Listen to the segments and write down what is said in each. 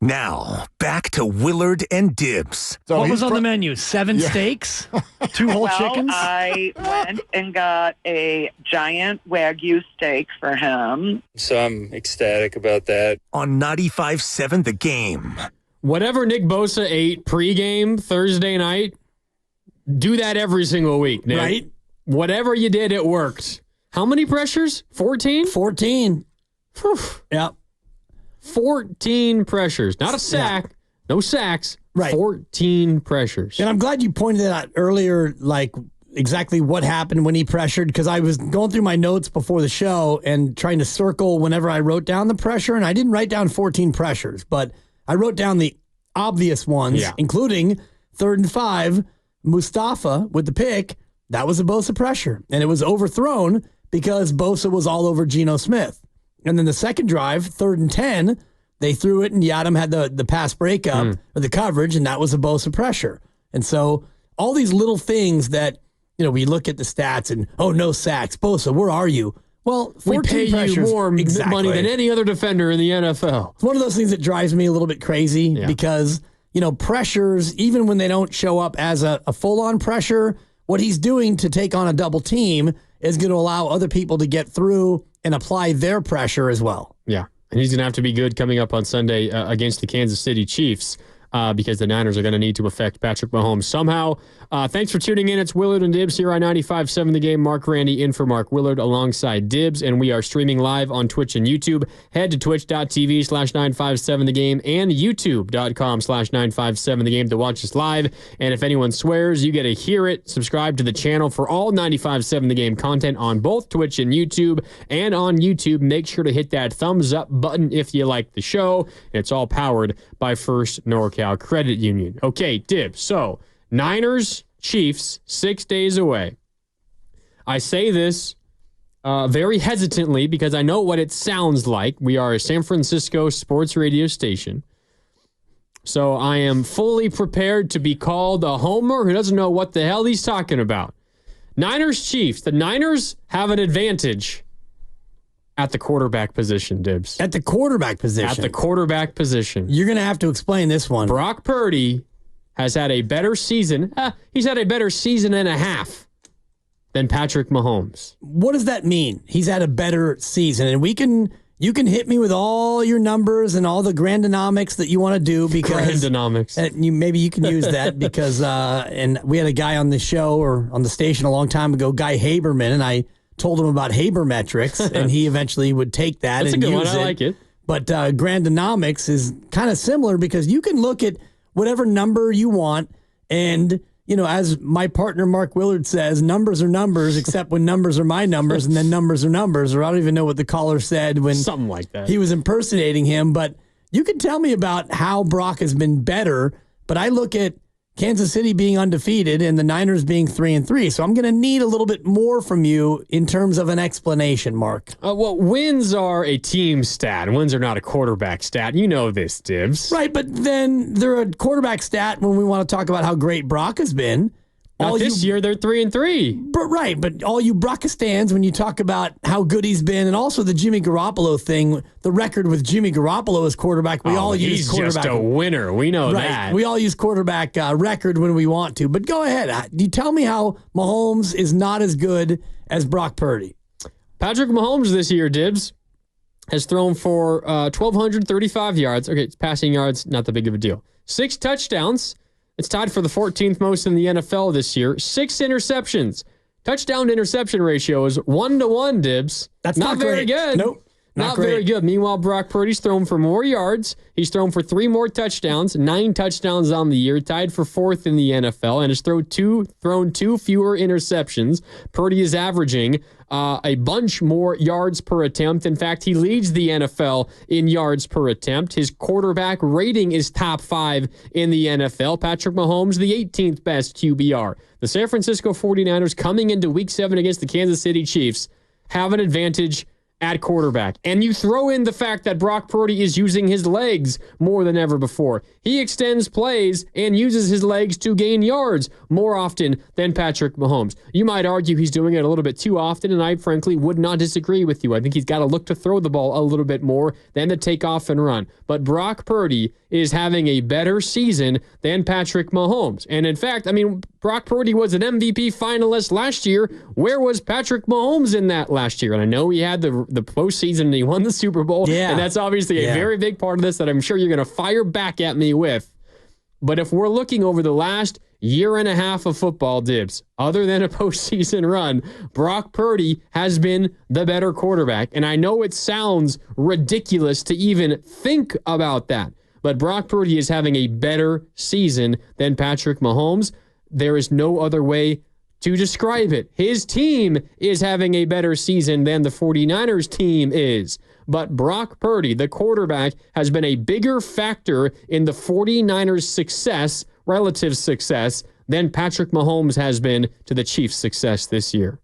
Now, back to Willard and Dibs. So what was on the menu? 7 steaks? 2 whole chickens? I went and got a giant Wagyu steak for him. So I'm ecstatic about that. On 95.7 The Game. Whatever Nick Bosa ate pregame Thursday night, do that every single week, Nick. Right? Whatever you did, it worked. How many pressures? 14? 14. Whew. Yep. 14 pressures. Not a sack. No sacks. Right. 14 pressures. And I'm glad you pointed that out earlier, like exactly what happened when he pressured, because I was going through my notes before the show and trying to circle whenever I wrote down the pressure, and I didn't write down 14 pressures, but I wrote down the obvious ones, including 3rd and 5, Mustafa with the pick. That was a Bosa pressure, and it was overthrown because Bosa was all over Geno Smith. And then the second drive, 3rd and 10, they threw it, and Yadam had the pass breakup or the coverage, and that was a Bosa pressure. And so all these little things that, we look at the stats and, no sacks. Bosa, where are you? Well, 14 we pay pressures, you more money than any other defender in the NFL. It's one of those things that drives me a little bit crazy because, pressures, even when they don't show up as a full-on pressure, what he's doing to take on a double team is going to allow other people to get through and apply their pressure as well. Yeah, and he's going to have to be good coming up on Sunday against the Kansas City Chiefs because the Niners are going to need to affect Patrick Mahomes somehow. Thanks for tuning in. It's Willard and Dibs here on 95.7 The Game. Mark Randy in for Mark Willard alongside Dibs, and we are streaming live on Twitch and YouTube. Head to twitch.tv/957 The Game and youtube.com/957 The Game to watch us live. And if anyone swears, you get to hear it. Subscribe to the channel for all 95.7 The Game content on both Twitch and YouTube. And on YouTube, make sure to hit that thumbs up button if you like the show. It's all powered by First NorCal Credit Union. Okay, Dibs. So, Niners, Chiefs, 6 days away. I say this very hesitantly because I know what it sounds like. We are a San Francisco sports radio station. So I am fully prepared to be called a homer who doesn't know what the hell he's talking about. Niners, Chiefs. The Niners have an advantage at the quarterback position, Dibs. At the quarterback position? At the quarterback position. You're going to have to explain this one. Brock Purdy has had a better season. He's had a better season and a half than Patrick Mahomes. What does that mean? He's had a better season. And you can hit me with all your numbers and all the grandonomics that you want to do because grandonomics. Maybe you can use that because and we had a guy on the show or on the station a long time ago, Guy Haberman, and I told him about Habermetrics, and he eventually would take that That's and a good use one. I like it. But grandonomics is kind of similar because you can look at whatever number you want, and as my partner Mark Willard says, numbers are numbers, except when numbers are my numbers, and then numbers are numbers, or I don't even know what the caller said when something like that. He was impersonating him. But you can tell me about how Brock has been better, but I look at Kansas City being undefeated and the Niners being 3-3. So I'm going to need a little bit more from you in terms of an explanation, Mark. Well, wins are a team stat. Wins are not a quarterback stat. You know this, Dibs. Right, but then they're a quarterback stat when we want to talk about how great Brock has been. Not this year, they're 3-3. But right, but all you Brockistans, when you talk about how good he's been, and also the Jimmy Garoppolo thing, the record with Jimmy Garoppolo as quarterback, we all use quarterback. He's just a winner. We know that. We all use quarterback record when we want to. But go ahead. You tell me how Mahomes is not as good as Brock Purdy. Patrick Mahomes this year, Dibs, has thrown for 1,235 yards. Okay, it's passing yards, not that big of a deal. 6 touchdowns. It's tied for the 14th most in the NFL this year. 6 interceptions. Touchdown to interception ratio is 1-to-1, Dibs. That's not very good. Nope. Not very good. Meanwhile, Brock Purdy's thrown for more yards. He's thrown for 3 more touchdowns, 9 touchdowns on the year, tied for 4th in the NFL, and has thrown two fewer interceptions. Purdy is averaging a bunch more yards per attempt. In fact, he leads the NFL in yards per attempt. His quarterback rating is top 5 in the NFL. Patrick Mahomes, the 18th best QBR. The San Francisco 49ers coming into Week 7 against the Kansas City Chiefs have an advantage at quarterback. And you throw in the fact that Brock Purdy is using his legs more than ever before. He extends plays and uses his legs to gain yards more often than Patrick Mahomes. You might argue he's doing it a little bit too often, and I frankly would not disagree with you. I think he's got to look to throw the ball a little bit more than to take off and run. But Brock Purdy is having a better season than Patrick Mahomes. And in fact, I mean, Brock Purdy was an MVP finalist last year. Where was Patrick Mahomes in that last year? And I know he had the postseason and he won the Super Bowl. Yeah. And that's obviously a very big part of this that I'm sure you're going to fire back at me with. But if we're looking over the last year and a half of football, Dibs, other than a postseason run, Brock Purdy has been the better quarterback. And I know it sounds ridiculous to even think about that, but Brock Purdy is having a better season than Patrick Mahomes. There is no other way to describe it. His team is having a better season than the 49ers team is. But Brock Purdy, the quarterback, has been a bigger factor in the 49ers' success, relative success, than Patrick Mahomes has been to the Chiefs' success this year.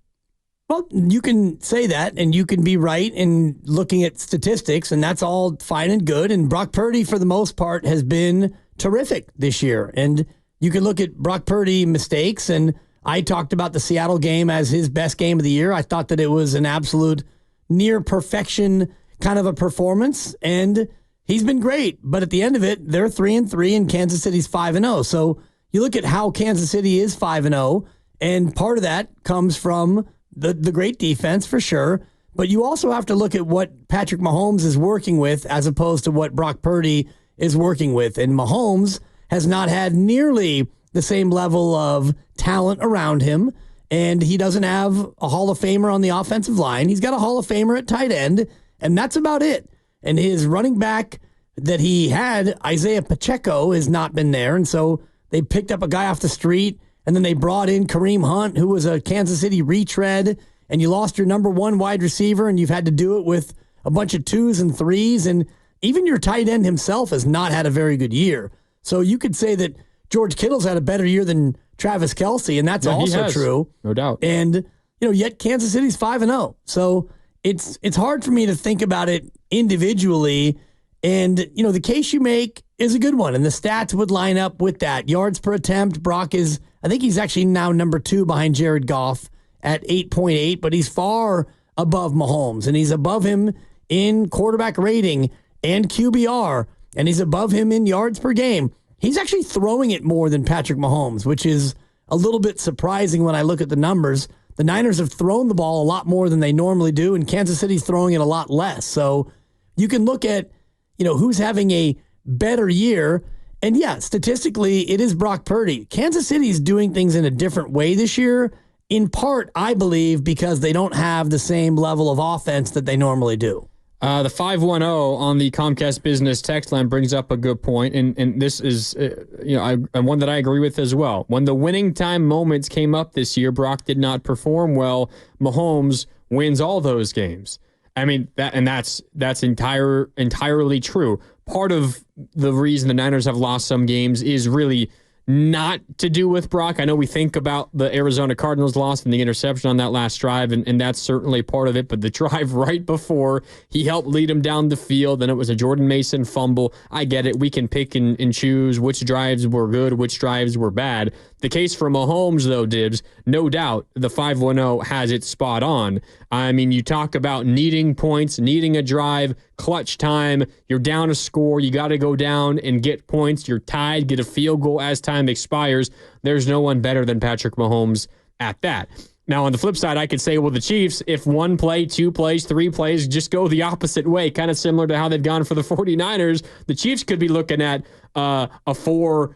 Well, you can say that, and you can be right in looking at statistics, and that's all fine and good. And Brock Purdy, for the most part, has been terrific this year. And you can look at Brock Purdy mistakes, and I talked about the Seattle game as his best game of the year. I thought that it was an absolute near perfection kind of a performance, and he's been great. But at the end of it, they're 3-3 and Kansas City's 5-0. So you look at how Kansas City is 5-0, and part of that comes from the great defense for sure. But you also have to look at what Patrick Mahomes is working with as opposed to what Brock Purdy is working with. And Mahomes has not had nearly the same level of talent around him, and he doesn't have a Hall of Famer on the offensive line. He's got a Hall of Famer at tight end, and that's about it. And his running back that he had, Isaiah Pacheco, has not been there, and so they picked up a guy off the street, and then they brought in Kareem Hunt, who was a Kansas City retread, and you lost your number one wide receiver, and you've had to do it with a bunch of 2s and 3s, and even your tight end himself has not had a very good year. So you could say that George Kittle's had a better year than Travis Kelce, and that's also true. No doubt. And, yet Kansas City's 5-0. So it's hard for me to think about it individually. And, the case you make is a good one, and the stats would line up with that. Yards per attempt, Brock I think he's actually now number 2 behind Jared Goff at 8.8, but he's far above Mahomes, and he's above him in quarterback rating and QBR, and he's above him in yards per game. He's actually throwing it more than Patrick Mahomes, which is a little bit surprising when I look at the numbers. The Niners have thrown the ball a lot more than they normally do, and Kansas City's throwing it a lot less. So you can look at, who's having a better year. And yeah, statistically, it is Brock Purdy. Kansas City's doing things in a different way this year, in part, I believe, because they don't have the same level of offense that they normally do. The 510 on the Comcast Business text line brings up a good point, and this is and one that I agree with as well. When the winning time moments came up this year, Brock did not perform well. Mahomes wins all those games. I mean, that's entirely true. Part of the reason the Niners have lost some games is really not to do with Brock. I know we think about the Arizona Cardinals loss and the interception on that last drive, and that's certainly part of it. But the drive right before, he helped lead him down the field, and it was a Jordan Mason fumble. I get it. We can pick and choose which drives were good, which drives were bad. The case for Mahomes, though, Dibs, no doubt the 510 has it spot on. I mean, you talk about needing points, needing a drive, clutch time. You're down a score. You got to go down and get points. You're tied, get a field goal as time expires. There's no one better than Patrick Mahomes at that. Now, on the flip side, I could say, well, the Chiefs, if 1 play, 2 plays, 3 plays just go the opposite way, kind of similar to how they've gone for the 49ers, the Chiefs could be looking at a 4-1,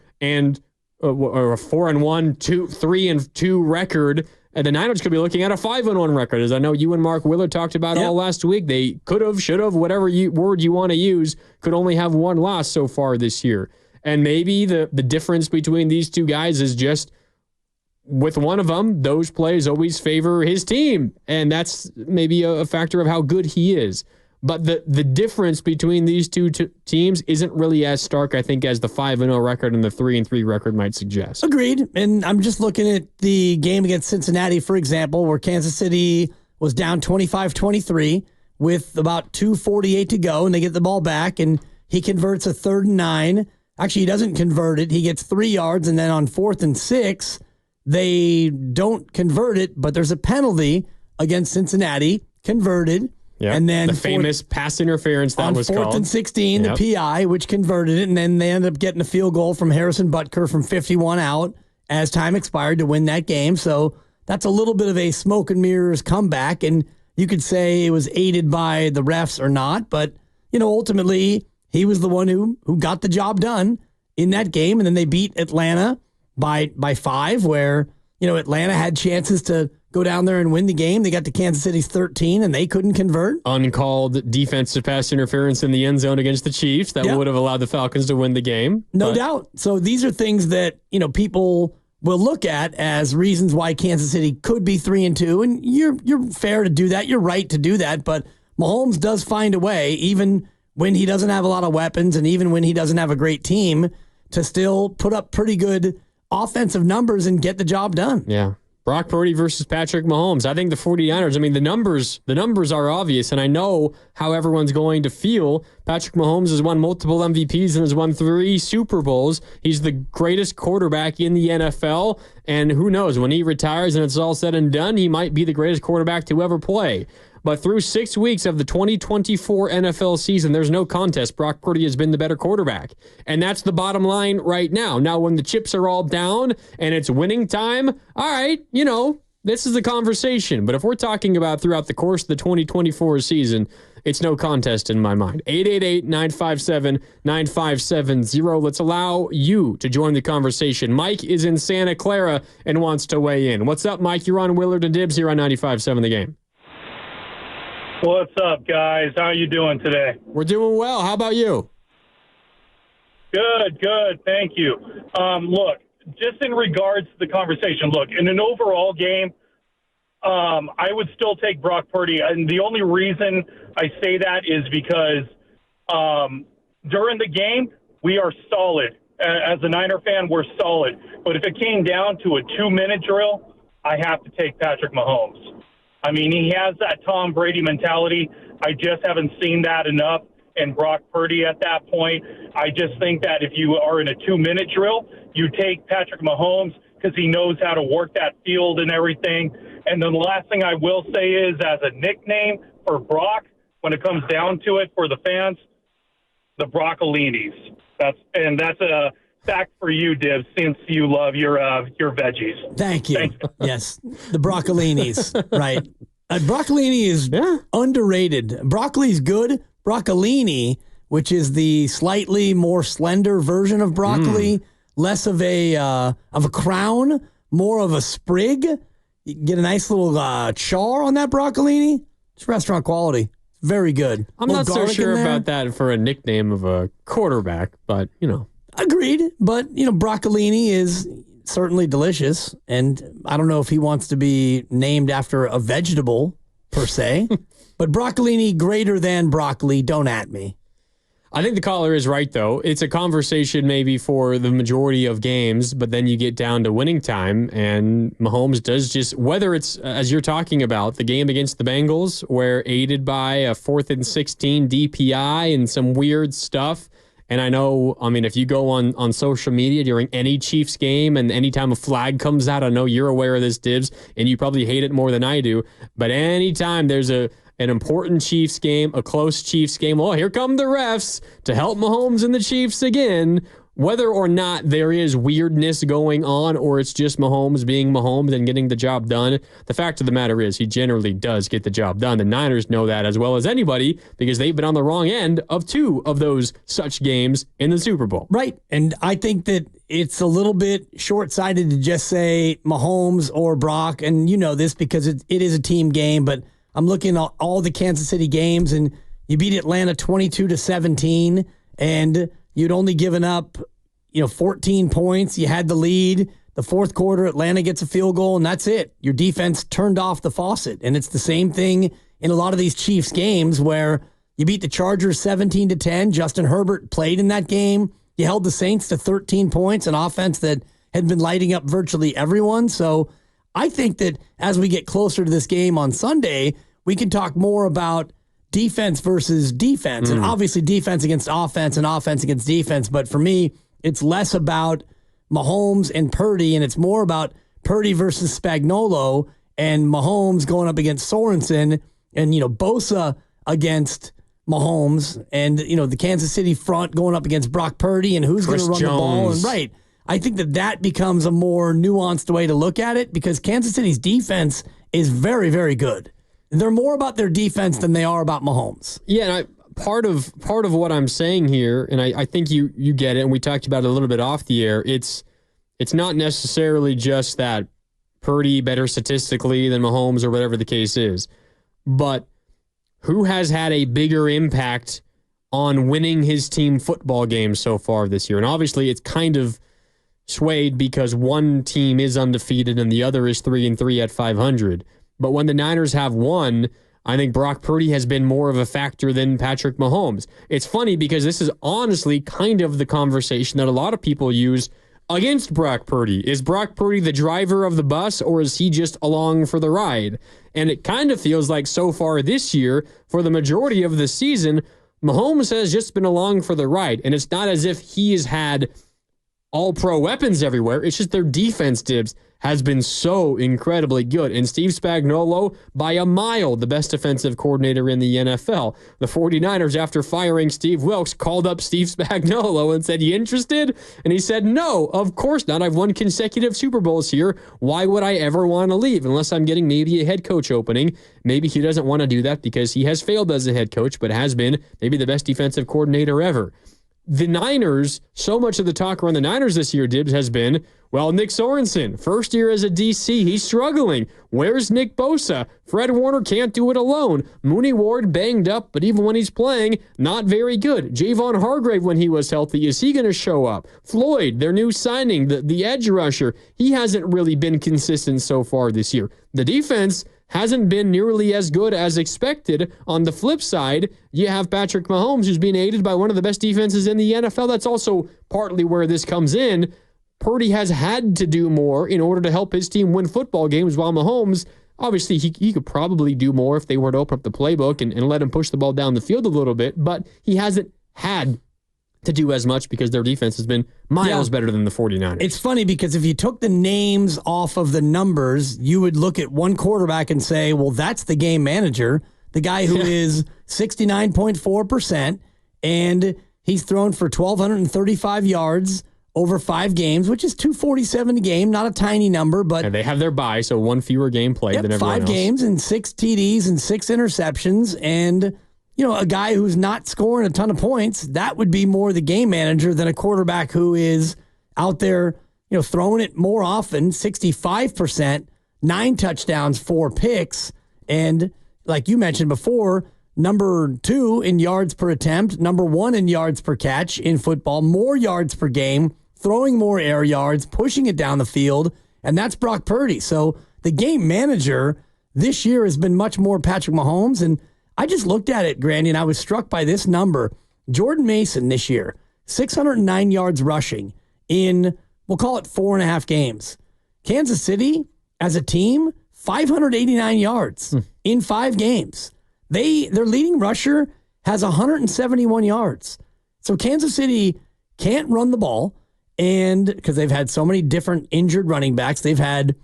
3-2 record, and the Niners could be looking at a 5-1 record. As I know you and Mark Willard talked about all last week, they could have, should have, whatever word you want to use, could only have 1 loss so far this year. And maybe the difference between these two guys is just with one of them, those plays always favor his team, and that's maybe a factor of how good he is. But the difference between these two teams isn't really as stark, I think, as the 5-0 record and the 3-3 record might suggest. Agreed. And I'm just looking at the game against Cincinnati, for example, where Kansas City was down 25-23 with about 2:48 to go, and they get the ball back, and he converts a 3rd and 9. Actually, he doesn't convert it. He gets 3 yards, and then on 4th and 6, they don't convert it, but there's a penalty against Cincinnati, converted. Yep. And then the famous pass interference that was called. On 4th and 16, Yep. the PI, which converted it, and then they ended up getting a field goal from Harrison Butker from 51 out as time expired to win that game. So that's a little bit of a smoke and mirrors comeback, and you could say it was aided by the refs or not, but ultimately he was the one who got the job done in that game, and then they beat Atlanta by 5, where Atlanta had chances to go down there and win the game. They got to Kansas City's 13, and they couldn't convert. Uncalled defensive pass interference in the end zone against the Chiefs that would have allowed the Falcons to win the game. No doubt. So these are things that, people will look at as reasons why Kansas City could be 3-2, and you're fair to do that. You're right to do that, but Mahomes does find a way, even when he doesn't have a lot of weapons and even when he doesn't have a great team, to still put up pretty good offensive numbers and get the job done. Yeah. Brock Purdy versus Patrick Mahomes. I think the 49ers, the numbers are obvious, and I know how everyone's going to feel. Patrick Mahomes has won multiple MVPs and has won 3 Super Bowls. He's the greatest quarterback in the NFL, and who knows, when he retires and it's all said and done, he might be the greatest quarterback to ever play. But through 6 weeks of the 2024 NFL season, there's no contest. Brock Purdy has been the better quarterback. And that's the bottom line right now. Now, when the chips are all down and it's winning time, all right, this is the conversation. But if we're talking about throughout the course of the 2024 season, it's no contest in my mind. 888-957-9570. Let's allow you to join the conversation. Mike is in Santa Clara and wants to weigh in. What's up, Mike? You're on Willard and Dibs here on 95.7 The Game. What's up, guys? How are you doing today? We're doing well. How about you? Good. Thank you. Look, just in regards to the conversation, in an overall game, I would still take Brock Purdy. And the only reason I say that is because during the game, we are solid. As a Niner fan, we're solid. But if it came down to a 2-minute drill, I have to take Patrick Mahomes. He has that Tom Brady mentality. I just haven't seen that enough in Brock Purdy at that point. I just think that if you are in a 2-minute drill, you take Patrick Mahomes because he knows how to work that field and everything. And then the last thing I will say is, as a nickname for Brock, when it comes down to it for the fans, the Broccolinis. That's a fact for you, Dibs, since you love your veggies. Thank you. Thanks. Yes, the Broccolinis, right. Broccolini is underrated. Broccoli's good. Broccolini, which is the slightly more slender version of broccoli, less of a crown, more of a sprig. You get a nice little char on that broccolini. It's restaurant quality. Very good. I'm not so sure about that for a nickname of a quarterback, but, Agreed, but, broccolini is certainly delicious, and I don't know if he wants to be named after a vegetable, per se, but broccolini greater than broccoli, don't at me. I think the caller is right, though. It's a conversation maybe for the majority of games, but then you get down to winning time, and Mahomes does just, whether it's, as you're talking about, the game against the Bengals, where aided by a 4th and 16 DPI and some weird stuff. And I know, if you go on social media during any Chiefs game and anytime a flag comes out, I know you're aware of this, Dibs, and you probably hate it more than I do. But anytime there's an important Chiefs game, a close Chiefs game, well, here come the refs to help Mahomes and the Chiefs again. Whether or not there is weirdness going on or it's just Mahomes being Mahomes and getting the job done, the fact of the matter is he generally does get the job done. The Niners know that as well as anybody because they've been on the wrong end of 2 of those such games in the Super Bowl. Right, and I think that it's a little bit short-sighted to just say Mahomes or Brock, and you know this because it is a team game, but I'm looking at all the Kansas City games, and you beat Atlanta 22-17, and you'd only given up, 14 points. You had the lead. The fourth quarter, Atlanta gets a field goal, and that's it. Your defense turned off the faucet. And it's the same thing in a lot of these Chiefs games where you beat the Chargers 17-10. Justin Herbert played in that game. You held the Saints to 13 points, an offense that had been lighting up virtually everyone. So I think that as we get closer to this game on Sunday, we can talk more about defense versus defense, and obviously defense against offense and offense against defense. But for me, it's less about Mahomes and Purdy, and it's more about Purdy versus Spagnuolo and Mahomes going up against Sorensen, and Bosa against Mahomes, and the Kansas City front going up against Brock Purdy, and who's going to run the ball. And right, I think that becomes a more nuanced way to look at it, because Kansas City's defense is very, very good. They're more about their defense than they are about Mahomes. Yeah, and part of what I'm saying here, and I think you get it, and we talked about it a little bit off the air. It's not necessarily just that Purdy better statistically than Mahomes or whatever the case is, but who has had a bigger impact on winning his team football games so far this year? And obviously, it's kind of swayed because one team is undefeated and the other is 3-3 at 500. But when the Niners have won, I think Brock Purdy has been more of a factor than Patrick Mahomes. It's funny because this is honestly kind of the conversation that a lot of people use against Brock Purdy. Is Brock Purdy the driver of the bus, or is he just along for the ride? And it kind of feels like so far this year, for the majority of the season, Mahomes has just been along for the ride. And it's not as if he has had all-pro weapons everywhere. It's just their defense, Dibs, has been so incredibly good. And Steve Spagnuolo, by a mile, the best defensive coordinator in the NFL. The 49ers, after firing Steve Wilks, called up Steve Spagnuolo and said, "You interested?" And he said, "No, of course not. I've won consecutive Super Bowls here. Why would I ever want to leave unless I'm getting maybe a head coach opening?" Maybe he doesn't want to do that because he has failed as a head coach, but has been maybe the best defensive coordinator ever. The Niners, so much of the talk around the Niners this year, Dibs, has been, well, Nick Sorensen, first year as a DC, he's struggling. Where's Nick Bosa? Fred Warner can't do it alone. Mooney Ward banged up, but even when he's playing, not very good. Javon Hargrave, when he was healthy, is he going to show up? Floyd, their new signing, the edge rusher, he hasn't really been consistent so far this year. The defense hasn't been nearly as good as expected. On the flip side, you have Patrick Mahomes, who's being aided by one of the best defenses in the NFL. That's also partly where this comes in. Purdy has had to do more in order to help his team win football games, while Mahomes, obviously, he could probably do more if they were to open up the playbook and let him push the ball down the field a little bit, but he hasn't had to do as much because their defense has been miles better than the 49ers. It's funny because if you took the names off of the numbers, you would look at one quarterback and say, well, that's the game manager, the guy who is 69.4%, and he's thrown for 1,235 yards over 5 games, which is 247 a game, not a tiny number, but and they have their bye, so one fewer game played than everyone else. 5 games and 6 TDs and 6 interceptions, and a guy who's not scoring a ton of points, that would be more the game manager than a quarterback who is out there, throwing it more often, 65%, 9 touchdowns, 4 picks, and like you mentioned before, number 2 in yards per attempt, number 1 in yards per catch in football, more yards per game, throwing more air yards, pushing it down the field, and that's Brock Purdy. So the game manager this year has been much more Patrick Mahomes, and I just looked at it, Grandi, and I was struck by this number. Jordan Mason this year, 609 yards rushing in, we'll call it 4.5 games. Kansas City, as a team, 589 yards in 5 games. Their leading rusher has 171 yards. So Kansas City can't run the ball, and because they've had so many different injured running backs, they've had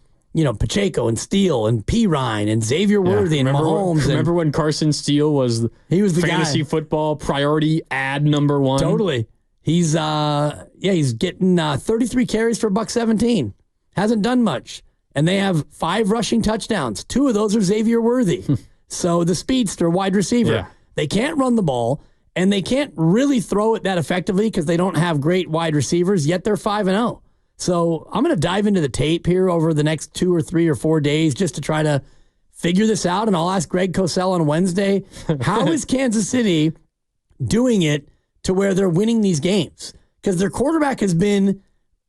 Pacheco and Steele and Pirine and Xavier Worthy and Mahomes. Remember when Carson Steele was the fantasy guy. Football priority ad number 1? Totally. He's getting 33 carries for $117. Hasn't done much. And they have 5 rushing touchdowns. 2 of those are Xavier Worthy. So the speedster wide receiver. Yeah. They can't run the ball, and they can't really throw it that effectively because they don't have great wide receivers, yet they're 5-0. So I'm going to dive into the tape here over the next 2 or 3 or 4 days just to try to figure this out. And I'll ask Greg Cosell on Wednesday, how is Kansas City doing it to where they're winning these games? Because their quarterback has been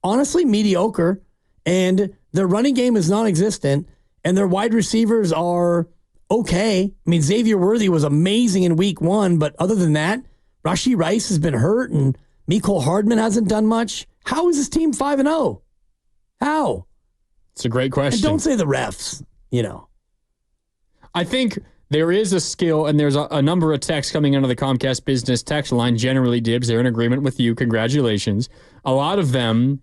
honestly mediocre, and their running game is non-existent, and their wide receivers are okay. I mean, Xavier Worthy was amazing in week 1, but other than that, Rashee Rice has been hurt, and Mecole Hardman hasn't done much. How is this team 5-0? How? It's a great question. And don't say the refs, I think there is a skill, and there's a number of texts coming into the Comcast business text line. Generally, Dibs, they're in agreement with you. Congratulations. A lot of them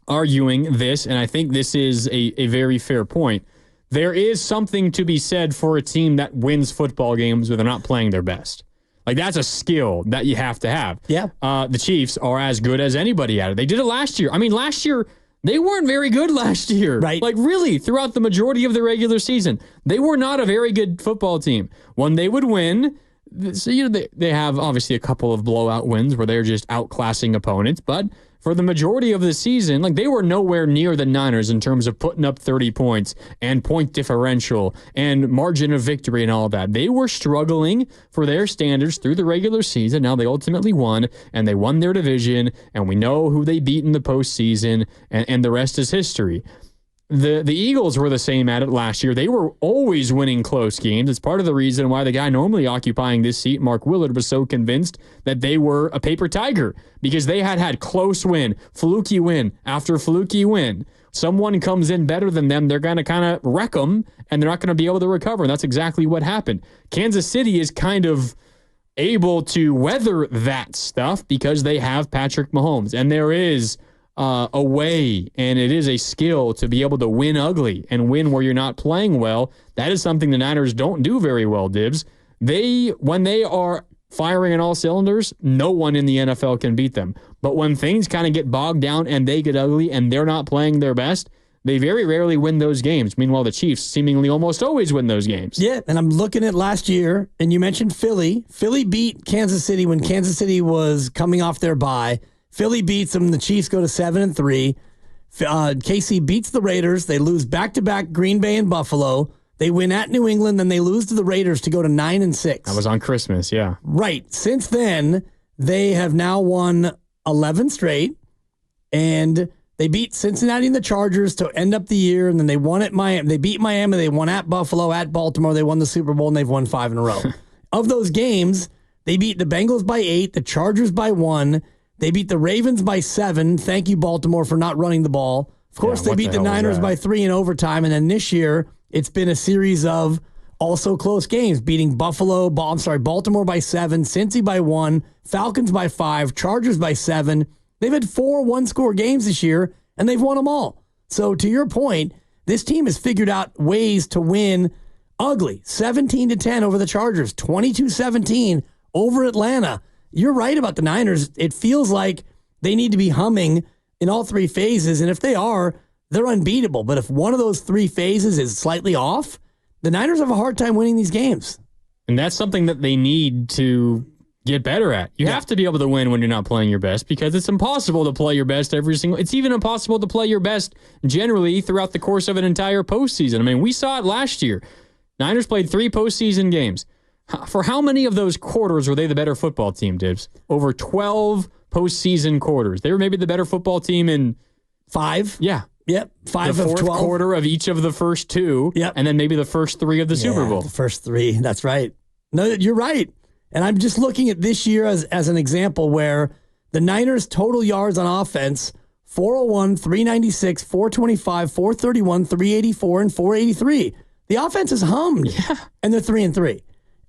arguing this, and I think this is a very fair point. There is something to be said for a team that wins football games when they're not playing their best. Like, that's a skill that you have to have. Yeah. The Chiefs are as good as anybody at it. They did it last year. I mean, last year, they weren't very good last year. Right. Like, really, throughout the majority of the regular season, they were not a very good football team. When they would win, so, they have obviously a couple of blowout wins where they're just outclassing opponents, but for the majority of the season, like, they were nowhere near the Niners in terms of putting up 30 points and point differential and margin of victory and all that. They were struggling for their standards through the regular season. Now they ultimately won, and they won their division, and we know who they beat in the postseason, and the rest is history. The Eagles were the same at it last year. They were always winning close games. It's part of the reason why the guy normally occupying this seat, Mark Willard, was so convinced that they were a paper tiger, because they had close win, fluky win after fluky win. Someone comes in better than them, they're going to kind of wreck them, and they're not going to be able to recover. And that's exactly what happened. Kansas City is kind of able to weather that stuff because they have Patrick Mahomes, and there is a way, and it is a skill to be able to win ugly and win where you're not playing well. That is something the Niners don't do very well, Dibs. When they are firing on all cylinders, no one in the NFL can beat them. But when things kind of get bogged down and they get ugly and they're not playing their best, they very rarely win those games. Meanwhile, the Chiefs seemingly almost always win those games. Yeah, and I'm looking at last year, and you mentioned Philly. Philly beat Kansas City when Kansas City was coming off their bye. Philly beats them. The Chiefs go to 7-3. KC beats the Raiders. They lose back-to-back Green Bay and Buffalo. They win at New England, then they lose to the Raiders to go to 9-6. That was on Christmas, yeah. Right. Since then, they have now won 11 straight, and they beat Cincinnati and the Chargers to end up the year, and then they won at Miami. They beat Miami. They won at Buffalo, at Baltimore. They won the Super Bowl, and they've won 5 in a row. Of those games, they beat the Bengals by 8, the Chargers by 1. They beat the Ravens by 7. Thank you, Baltimore, for not running the ball. Of course, they beat the Niners by 3 in overtime. And then this year, it's been a series of also close games, beating Baltimore by 7, Cincy by 1, Falcons by 5, Chargers by 7. They've had 4 one-score games this year, and they've won them all. So to your point, this team has figured out ways to win ugly. 17-10 over the Chargers, 22-17 over Atlanta. You're right about the Niners. It feels like they need to be humming in all 3 phases, and if they are, they're unbeatable. But if one of those 3 phases is slightly off, the Niners have a hard time winning these games. And that's something that they need to get better at. You have to be able to win when you're not playing your best, because it's impossible to play your best it's even impossible to play your best generally throughout the course of an entire postseason. I mean, we saw it last year. Niners played 3 postseason games. For how many of those quarters were they the better football team, Dibs? Over 12 postseason quarters. They were maybe the better football team in 5. Yeah. Yep. 5 the of 12. Fourth quarter of each of the first 2. Yep. And then maybe the first 3 of the Super Bowl. The first 3. That's right. No, you're right. And I'm just looking at this year as an example where the Niners' total yards on offense, 401, 396, 425, 431, 384, and 483. The offense is hummed. Yeah. And they're 3-3.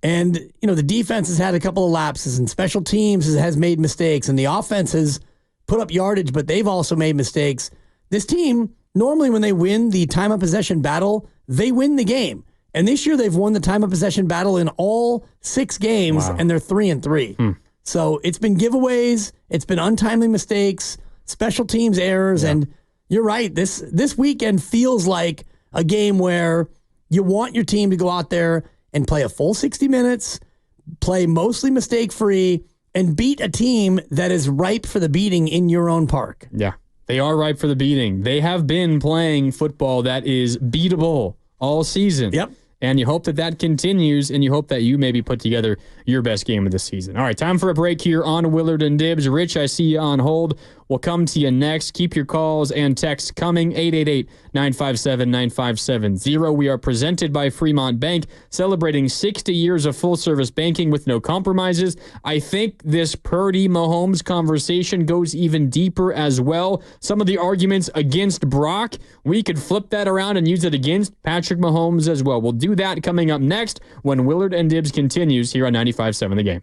And, the defense has had a couple of lapses, and special teams has made mistakes, and the offense has put up yardage, but they've also made mistakes. This team, normally when they win the time of possession battle, they win the game. And this year they've won the time of possession battle in all 6 games, and they're 3-3. So it's been giveaways, it's been untimely mistakes, special teams errors, and you're right. This weekend feels like a game where you want your team to go out there and play a full 60 minutes, play mostly mistake-free, and beat a team that is ripe for the beating in your own park. Yeah, they are ripe for the beating. They have been playing football that is beatable all season. Yep. And you hope that continues, and you hope that you maybe put together your best game of the season. All right, time for a break here on Willard and Dibs. Rich, I see you on hold. will come to you next. Keep your calls and texts coming. 888-957-9570. We are presented by Fremont Bank, celebrating 60 years of full-service banking with no compromises. I think this Purdy Mahomes conversation goes even deeper as well. Some of the arguments against Brock, we could flip that around and use it against Patrick Mahomes as well. We'll do that coming up next when Willard and Dibs continues here on 95.7 The Game.